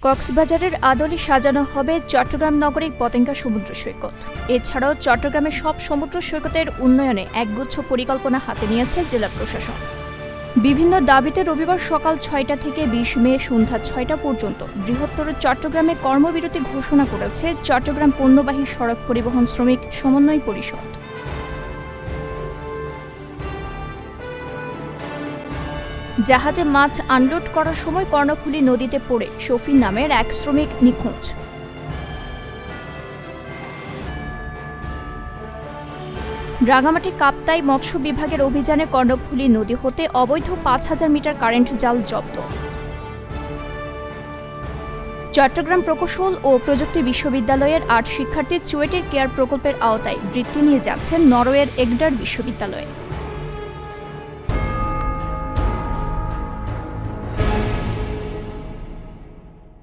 কক্সবাজারের আদলে সাজানো হবে চট্টগ্রাম নগরিক পতেঙ্গা সমুদ্র সৈকত। এছাড়াও চট্টগ্রামের সব সমুদ্র সৈকতের উন্নয়নে একগুচ্ছ পরিকল্পনা হাতে নিয়েছে জেলা প্রশাসন। বিভিন্ন দাবিতে রবিবার সকাল ৬টা থেকে ২০ মে সন্ধ্যা ৬টা পর্যন্ত বৃহত্তর চট্টগ্রামে কর্মবিরতি ঘোষণা করেছে চট্টগ্রাম পণ্যবাহী সড়ক পরিবহন শ্রমিক সমন্বয় পরিষদ। জাহাজে মাছ আনলোড করার সময় কর্ণফুলী নদীতে পড়ে শফিন নামের এক শ্রমিক নিখোঁজ। রাঙামাটির কাপ্তাই মৎস্য বিভাগের অভিযানে কর্ণফুলী নদী হতে অবৈধ ৫,০০০ মিটার কারেন্ট জাল জব্দ। চট্টগ্রাম প্রকৌশল ও প্রযুক্তি বিশ্ববিদ্যালয়ের ৮ শিক্ষার্থী চুয়েটের কেয়ার প্রকল্পের আওতায় বৃত্তি নিয়ে যাচ্ছেন নরওয়ের এগডার বিশ্ববিদ্যালয়ে।